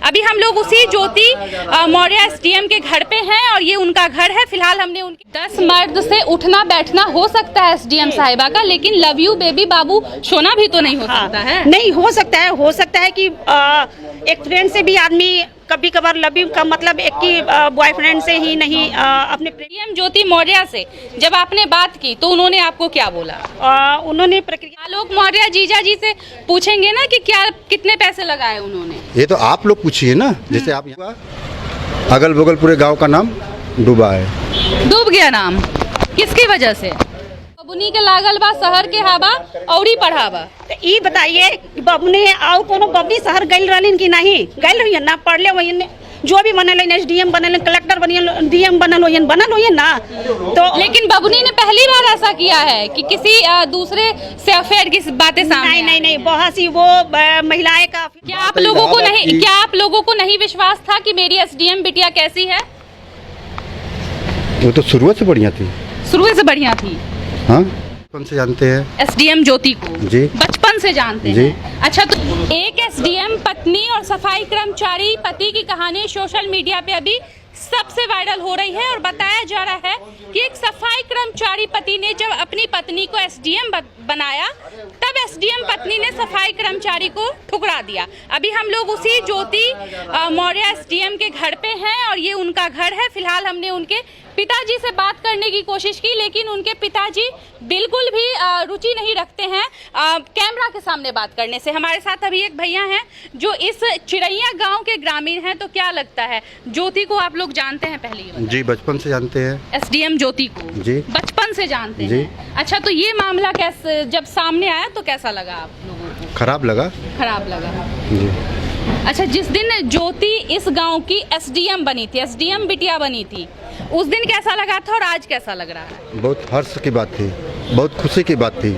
अभी हम लोग उसी ज्योति मौर्य एसडीएम के घर पे हैं और ये उनका घर है। फिलहाल हमने उनके 10 मर्द से उठना बैठना हो सकता है एसडीएम साहिबा का, लेकिन लव यू बेबी बाबू सोना भी तो नहीं हो सकता है। नहीं हो सकता है कि एक फ्रेंड से भी आदमी कभी कभार लव यू का मतलब एक ही बॉयफ्रेंड से ही नहीं अपने एसडीएम ज्योति मौर्य से जब आपने बात की तो उन्होंने आपको क्या बोला? उन्होंने प्रक्रिया आलोक मौर्य जीजा जी से पूछेंगे ना कि क्या कितने पैसे लगाए उन्होंने। ये तो आप लोग पूछिए ना, जैसे आप यहाँ अगल बगल पूरे गांव का नाम डूबा है। डूब गया नाम किसकी वजह से? बबुनी के लागल बा शहर के हवा औरी पढ़ावा। तो ये बताइए बबुनी आओ कोनो बबनी शहर गइल रहलिन कि नहीं गइल रही ना पढ़ले वही जो भी बनल एसडीएम बनल कलेक्टर बनियल डीएम बनल हो ना। तो लेकिन बबुनी ने पहली बार ऐसा किया है कि किसी दूसरे से अफेयर की बातें सामने नहीं बहुत सी वो महिलाएं का। क्या आप लोगों को नहीं विश्वास था कि मेरी एसडीएम बिटिया कैसी है? वो तो शुरुआत से बढ़िया थी। शुरू से बढ़िया थी। हाँ, बचपन से जानते हैं एसडीएम ज्योति को जी, बचपन से जानते जी। हैं। अच्छा, तो एक एसडीएम पत्नी और सफाई कर्मचारी पति की कहानी सोशल मीडिया पे अभी सबसे वायरल हो रही है और बताया जा रहा है कि एक सफाई कर्मचारी पति ने जब अपनी पत्नी को एसडीएम बनाया तब एसडीएम पत्नी ने सफाई कर्मचारी को ठुकरा दिया। अभी हम लोग उसी ज्योति मौर्य एसडीएम के घर पे हैं और ये उनका घर है। फिलहाल हमने उनके पिताजी से बात करने की कोशिश की, लेकिन उनके पिताजी बिल्कुल भी रुचि नहीं रखते हैं कैमरा के सामने बात करने से। हमारे साथ अभी एक भैया हैं जो इस चिड़ैया गांव के ग्रामीण हैं। तो क्या लगता है, ज्योति को आप लोग जानते हैं? पहले जी, बचपन से जानते हैं एसडीएम ज्योति को जी, बचपन से जानते हैं। अच्छा, तो ये मामला कैसे जब सामने आया तो कैसा लगा आप लोगों को? खराब लगा जी। अच्छा, जिस दिन ज्योति इस गांव की एसडीएम बनी थी, एसडीएम बिटिया बनी थी, उस दिन कैसा लगा था और आज कैसा लग रहा है? बहुत हर्ष की बात थी, बहुत खुशी की बात थी।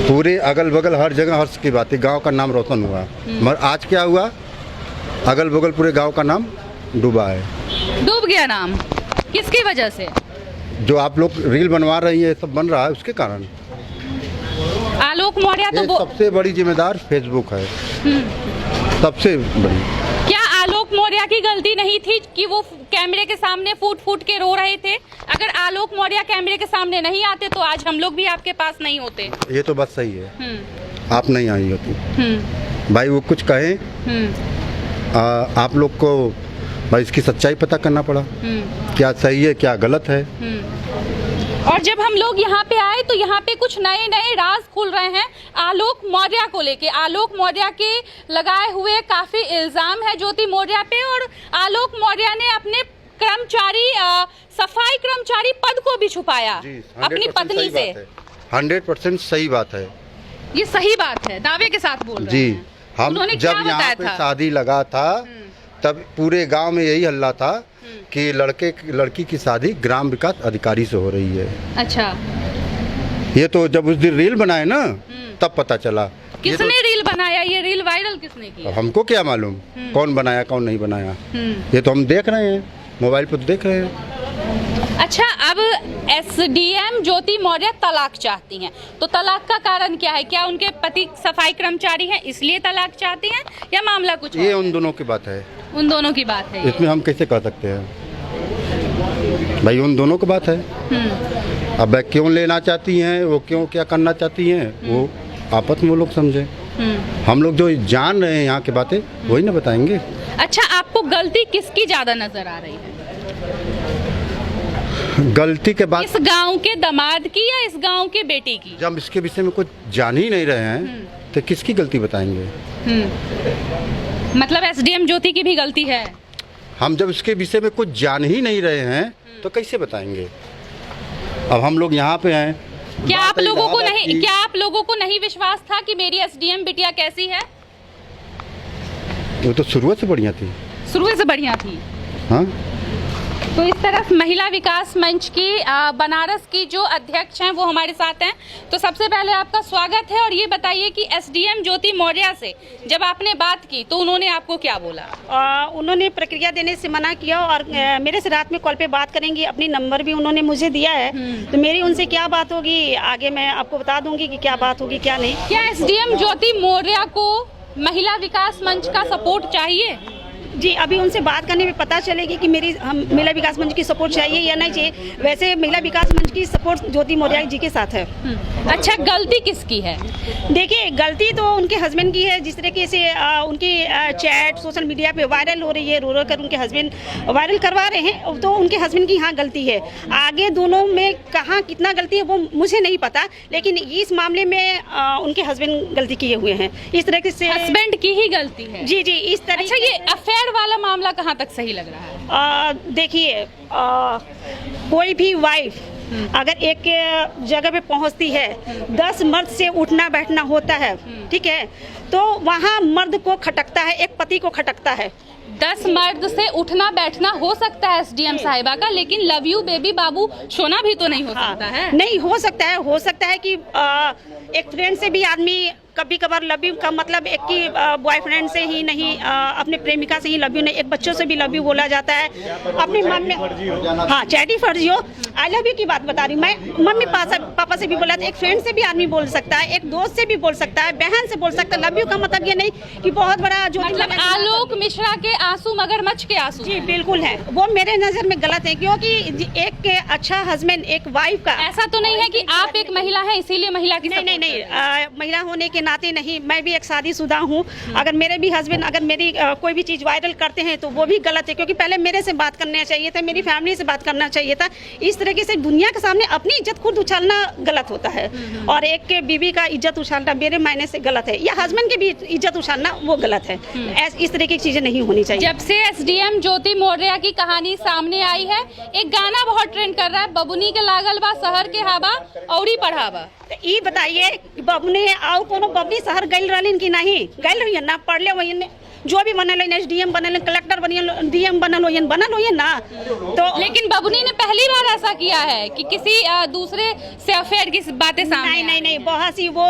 पूरे अगल बगल हर जगह हर्ष की बात थी, गांव का नाम रोशन हुआ। मगर आज क्या हुआ, अगल बगल पूरे गांव का नाम डूबा है। डूब गया नाम किसकी वजह से? जो आप लोग रील बनवा रही है, सब बन रहा है उसके कारण। आलोक मौर्य तो सबसे बड़ी जिम्मेदार फेसबुक है, सबसे बड़ी। क्या आलोक मौर्य की गलती नहीं थी कि वो कैमरे के सामने फूट के रो रहे थे? अगर आलोक मौर्य कैमरे के सामने नहीं आते तो आज हम लोग भी आपके पास नहीं होते। ये तो बात सही है, आप नहीं आई होती। भाई वो कुछ कहे, आप लोग को भाई इसकी सच्चाई पता करना पड़ा, क्या सही है क्या गलत है। और जब हम लोग यहाँ पे आए तो यहाँ पे कुछ नए नए राज खुल रहे हैं आलोक मौर्य को लेके। आलोक मौर्य के लगाए हुए काफी इल्जाम है ज्योति मौर्य पे, और आलोक मौर्य ने अपने कर्मचारी सफाई कर्मचारी पद को भी छुपाया अपनी पत्नी से। 100% सही बात है, ये सही बात है, दावे के साथ बोल रहे जी। हैं। हम जब यहाँ पे शादी लगा था तब पूरे गांव में यही हल्ला था कि लड़की की शादी ग्राम विकास अधिकारी से हो रही है। अच्छा, ये तो जब उस दिन रील बनाए ना तब पता चला। किसने रील बनाया? ये रील वायरल किसने किया? हमको क्या मालूम कौन बनाया कौन नहीं बनाया, ये तो हम देख रहे हैं, मोबाइल पर देख रहे हैं। अच्छा, अब एसडीएम ज्योति मौर्य तलाक चाहती हैं, तो तलाक का कारण क्या है? क्या उनके पति सफाई कर्मचारी हैं इसलिए तलाक चाहती हैं या मामला कुछ? ये उन दोनों की बात है, उन दोनों की बात है। इसमें हम कैसे कह सकते हैं भाई, उन दोनों की बात है। अब क्यों लेना चाहती हैं, वो क्यों क्या करना चाहती हैं, वो आपस में वो लोग समझे। हम लोग जो जान रहे हैं यहाँ की बातें वही ना बताएंगे। अच्छा, आपको गलती किसकी ज्यादा नजर आ रही है? गलती के बाद इस गांव के दामाद की या इस गांव के बेटे की? जब इसके विषय में कुछ जान ही नहीं रहे हैं तो किसकी गलती बताएंगे? मतलब एसडीएम ज्योति की भी गलती है? हम जब इसके विषय में कुछ जान ही नहीं रहे हैं तो कैसे बताएंगे? अब हम लोग यहाँ पे हैं। क्या आप लोगों को नहीं विश्वास था कि मेरी एसडीएम बिटिया कैसी है? वो तो शुरुआत से बढ़िया थी। शुरू से बढ़िया थी। हाँ, तो इस तरफ महिला विकास मंच की बनारस की जो अध्यक्ष हैं वो हमारे साथ हैं। तो सबसे पहले आपका स्वागत है और ये बताइए कि एसडीएम ज्योति मौर्य से जब आपने बात की तो उन्होंने आपको क्या बोला? उन्होंने प्रक्रिया देने से मना किया और मेरे से रात में कॉल पे बात करेंगी, अपनी नंबर भी उन्होंने मुझे दिया है। तो मेरी उनसे क्या बात होगी आगे मैं आपको बता दूंगी कि क्या बात होगी क्या नहीं। क्या एसडीएम ज्योति मौर्य को महिला विकास मंच का सपोर्ट चाहिए? जी, अभी उनसे बात करने में पता चलेगी कि महिला विकास मंच की सपोर्ट चाहिए या नहीं चाहिए। वैसे महिला विकास मंच की सपोर्ट ज्योति मौर्य जी के साथ है। अच्छा, गलती किसकी है? देखिए, गलती तो उनके हस्बैंड की है। जिस तरीके से उनकी चैट सोशल मीडिया पे वायरल हो रही है, रो रो कर उनके हस्बैंड वायरल करवा रहे हैं, तो उनके हस्बैंड की हाँ गलती है। आगे दोनों में कहाँ कितना गलती है वो मुझे नहीं पता, लेकिन इस मामले में उनके हस्बैंड गलती किए हुए हैं। इस तरीके से हस्बैंड की ही गलती है? जी जी, इस तरह। अच्छा, ये अफेयर वाला मामला कहाँ तक सही लग रहा है? देखिए, कोई भी वाइफ अगर एक जगह पे पहुंचती है, 10 मर्द से उठना बैठना होता है, ठीक है, तो वहाँ मर्द को खटकता है, एक पति को खटकता है। 10 मर्द से उठना बैठना हो सकता है एसडीएम साहिबा का, लेकिन लव यू बेबी बाबू सोना भी तो नहीं हो सकता है? नहीं हो सकता है कि एक फ्रेंड से भी आदमी कभी कभार लव यू का मतलब एक की बॉयफ्रेंड से ही नहीं, अपने प्रेमिका से ही लव यू नहीं, एक बच्चों से भी लव यू बोला जाता है। अपने मन में हाँ चैटी फर्जी हो, आई लव यू की बात बता रही हूँ मैं। मम्मी पापा से भी बोला था, एक फ्रेंड से भी आदमी बोल सकता है, एक दोस्त से भी बोल सकता है, बहन से बोल सकता है। लव यू का मतलब ये नहीं कि बहुत बड़ा जो मतलब आलोक मिश्रा के आंसू मगरमच्छ के आंसू। जी बिल्कुल है, वो मेरे नजर में गलत है, क्योंकि एक अच्छा हस्बैंड एक वाइफ का। ऐसा तो नहीं है कि आप एक महिला है इसीलिए महिला की नहीं, महिला होने के नाते नहीं, मैं भी एक शादीशुदा हूँ। अगर मेरे भी हस्बैंड अगर मेरी कोई भी चीज़ वायरल करते हैं तो वो भी गलत है, क्योंकि पहले मेरे से बात करना चाहिए था, मेरी फैमिली से बात करना चाहिए था। इस तरीके से दुनिया के सामने अपनी इज्जत खुद उछालना गलत होता है, और एक के बीवी का इज्जत उछालना मेरे मायने से गलत है, या हस्बैंड की भी इज्जत उछालना वो गलत है। इस तरीके की चीज़ें नहीं होनी चाहिए। जब से एसडीएम ज्योति मौर्य की कहानी सामने आई है, एक गाना बहुत ट्रेंड कर रहा है, बबुनी के लागल बा शहर के हवा औरी पढ़ावा। ये बताइए, बबने आओ कोनो बबनी शहर गई रहलिन कि नहीं गई रही ना, पढ़ले वही जो भी बनल एसडीएम बनल, कलेक्टर बनियल, डीएम बनल हो ना। तो लेकिन बबुनी ने पहली बार ऐसा किया है कि किसी दूसरे से अफेयर की बातें सामने नहीं, बहुत सी वो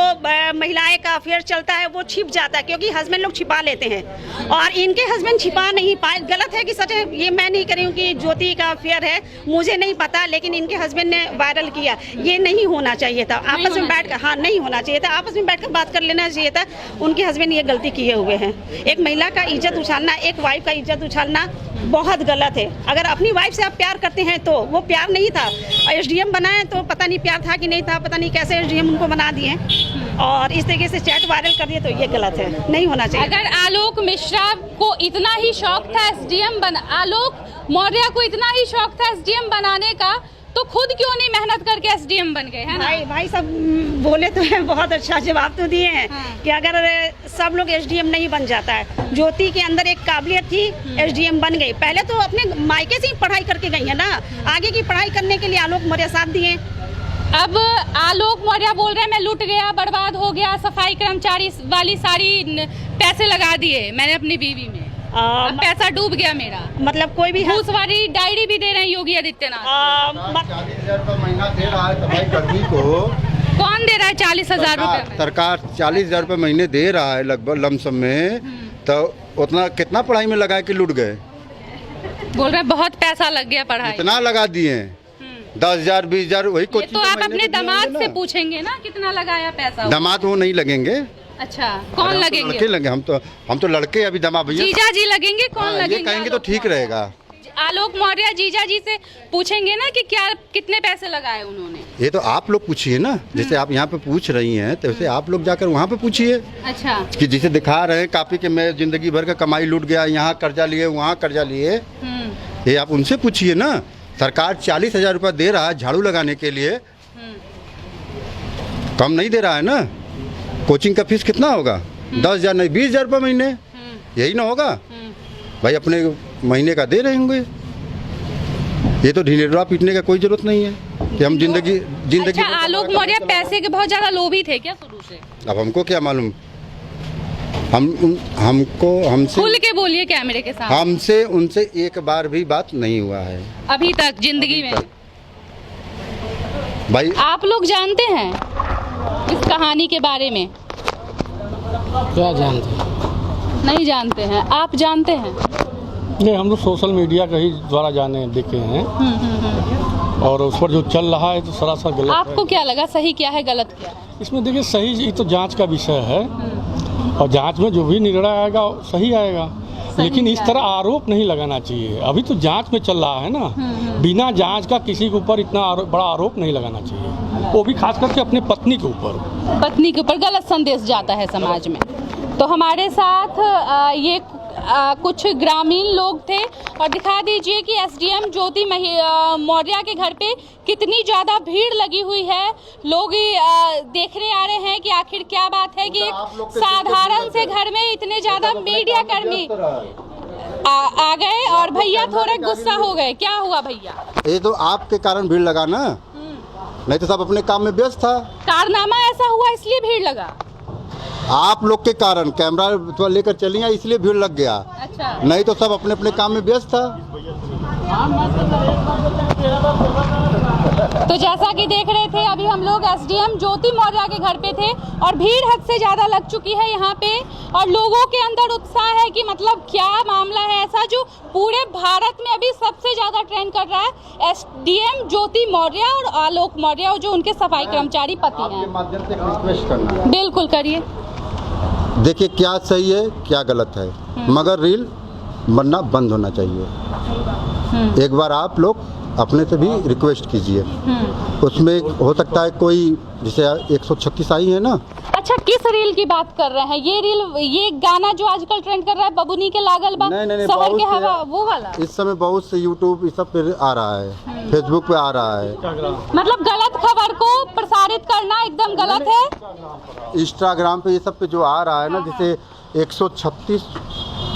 महिलाएं का अफेयर चलता है, वो छिप जाता है, क्योंकि हस्बैंड लोग छिपा लेते हैं, और इनके हस्बैंड छिपा नहीं पाए। गलत है कि सच है, ये मैं नहीं कह रही हूँ कि ज्योति का अफेयर है, मुझे नहीं पता, लेकिन इनके हस्बैंड ने वायरल किया। ये नहीं होना चाहिए था, आपस में बैठ कर, हाँ नहीं होना चाहिए था, आपस में बैठकर बात कर लेना चाहिए था। उनके हस्बैंड ये गलती किए हुए हैं। एक महिला का इज्जत उछालना, एक वाइफ का इज्जत उछालना बहुत गलत है। अगर अपनी वाइफ से आप प्यार करते हैं तो वो प्यार नहीं था, एसडीएम बनाए तो पता नहीं प्यार था कि नहीं था, पता नहीं कैसे एसडीएम उनको बना दिए, और इस तरीके से चैट वायरल कर दिए, तो ये गलत है, नहीं होना चाहिए। अगर आलोक मिश्रा को इतना ही शौक था आलोक मौर्य को इतना ही शौक था एसडीएम बनाने का, तो खुद क्यों नहीं मेहनत करके एसडीएम बन गए? है ना भाई सब बोले तो है, बहुत अच्छा जवाब तो दिए हैं। कि अगर सब लोग एसडीएम नहीं बन जाता है, ज्योति के अंदर एक काबिलियत थी, एसडीएम बन गई। पहले तो अपने मायके से ही पढ़ाई करके गई है ना, आगे की पढ़ाई करने के लिए आलोक मौर्य साथ दिए। अब आलोक मौर्य बोल रहे हैं मैं लूट गया, बर्बाद हो गया, सफाई कर्मचारी वाली सारी पैसे लगा दिए मैंने अपनी बीवी में, अब पैसा डूब गया मेरा। मतलब कोई भी घूस वाली डायरी भी दे रहे हैं योगी आदित्यनाथ। 40,000 रुपये महीना दे रहा है सफाई कर्मी को। कौन दे रहा है 40,000 रुपये? सरकार 40,000 रुपये महीने दे रहा है लगभग लमसम में, तो उतना कितना पढ़ाई में लगा के लूट गए? बोल रहे बहुत पैसा लग गया पढ़ाई। इतना लगा दिए 10,000 20,000 वही ये तो आप अपने दामाद से पूछेंगे ना कितना लगाया पैसा। दामाद वो नहीं लगेंगे। अच्छा, कौन लगेंगे? लड़के लगे, हम तो लड़के अभी दामाद भैया। जीजा जी लगेंगे? कौन लगेंगे? ये कहेंगे तो ठीक रहेगा। आलोक मौर्य जीजा जी से पूछेंगे ना कि क्या कितने पैसे लगाए उन्होंने। ये तो आप लोग पूछिए ना, जैसे आप यहाँ पे पूछ रही हैं, तो वैसे आप लोग जाकर वहाँ पे पूछिए। अच्छा, कि जिसे दिखा रहे हैं कापी के मैं जिंदगी भर का कमाई लूट गया, यहाँ कर्जा लिए वहाँ कर्जा लिए, ये आप उनसे पूछिए ना। सरकार 40,000 रुपये दे रहा है झाड़ू लगाने के लिए, कम नहीं दे रहा है ना। कोचिंग का फीस कितना होगा? 10,000 नहीं 20,000 रुपये महीने, यही ना होगा भाई? अपने महीने का दे रहे होंगे। ये तो ढिंढेरा पीटने का कोई जरूरत नहीं है कि हम जिंदगी। अच्छा, आलोक मौर्य पैसे के बहुत ज्यादा लोभी थे क्या शुरू से? अब हमको क्या मालूम, हमसे खुल के बोलिए कैमरे के साथ। हमसे उनसे एक बार भी बात नहीं हुआ है अभी तक जिंदगी में। भाई आप लोग जानते हैं इस कहानी के बारे में? क्या जानते हैं? नहीं जानते हैं, आप जानते हैं? नहीं, हम लोग सोशल मीडिया का ही द्वारा जाने देखे हैं, और उस पर जो चल रहा है तो सरासर गलत आपको है। क्या लगा, सही क्या है गलत क्या है? इसमें देखिए, सही ये तो जांच का विषय है, और जांच में जो भी निर्णय आएगा सही आएगा, लेकिन इस तरह आरोप नहीं लगाना चाहिए। अभी तो जांच में चल रहा है ना, बिना जांच का किसी के ऊपर इतना बड़ा आरोप नहीं लगाना चाहिए, वो भी खास करके अपने पत्नी के ऊपर गलत संदेश जाता है समाज में। तो हमारे साथ ये कुछ ग्रामीण लोग थे और दिखा दीजिए कि एसडीएम ज्योति मौर्य के घर पे कितनी ज़्यादा भीड़ लगी हुई है। लोग देखने आ रहे हैं कि आखिर क्या बात है कि एक साधारण से घर में इतने ज़्यादा मीडिया कर्मी आ गए और भैया थोड़े गुस्सा हो गए। क्या हुआ भैया? ये तो आपके कारण भीड़ लगा ना, नहीं तो सब अपने काम में व्यस्त था। कारनामा ऐसा हुआ इसलिए भीड़ लगा? आप लोग के कारण कैमरा थोड़ा लेकर चली आई इसलिए भीड़ लग गया। अच्छा। नहीं तो सब अपने अपने काम में व्यस्त था। तो जैसा कि देख रहे थे अभी हम लोग एसडीएम ज्योति मौर्य के घर पे थे और भीड़ हद से ज़्यादा लग चुकी है यहाँ पे और लोगों के अंदर उत्साह है कि मतलब क्या मामला है ऐसा जो पूरे भारत में अभी सबसे ज़्यादा ट्रेंड कर रहा है। एसडीएम ज्योति मौर्य और आलोक मौर्य जो उनके सफाई कर्मचारी पति हैं। माध्यम से रिक्वेस्ट करना, बिल्कुल करिए। देखिए क्या सही है क्या गलत है, मगर रील बनना बंद होना चाहिए। एक बार आप लोग अपने से भी रिक्वेस्ट कीजिए। उसमें हो सकता है कोई जैसे 136 आई है ना। अच्छा, किस रील की बात कर रहे हैं? ये रील, ये गाना जो आजकल ट्रेंड कर रहा है बबुनी के लागल बा, नहीं, शहर के हवा, वो वाला? इस समय बहुत से यूट्यूब इस सब पे आ रहा है, फेसबुक पे आ रहा है। मतलब गलत खबर को प्रसारित करना एकदम गलत है। इंस्टाग्राम पे ये सब पे जो आ रहा है ना, जैसे 136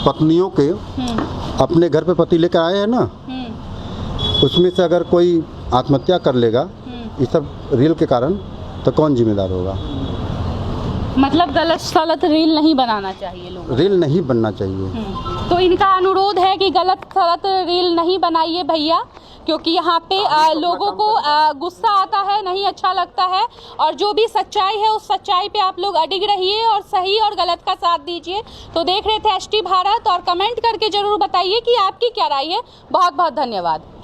पत्नियों के अपने घर पे पति लेकर आए हैं ना, उसमें से अगर कोई आत्महत्या कर लेगा इस सब रील के कारण, तो कौन जिम्मेदार होगा? मतलब गलत रील नहीं बनाना चाहिए लोगों को। रील नहीं बनना चाहिए। तो इनका अनुरोध है कि गलत रील नहीं बनाइए भैया, क्योंकि यहाँ पे लोगों को गुस्सा आता है, नहीं अच्छा लगता है। और जो भी सच्चाई है उस सच्चाई पे आप लोग अडिग रहिए और सही और गलत का साथ दीजिए। तो देख रहे थे एचटी भारत और कमेंट करके ज़रूर बताइए कि आपकी क्या राय है। बहुत बहुत धन्यवाद।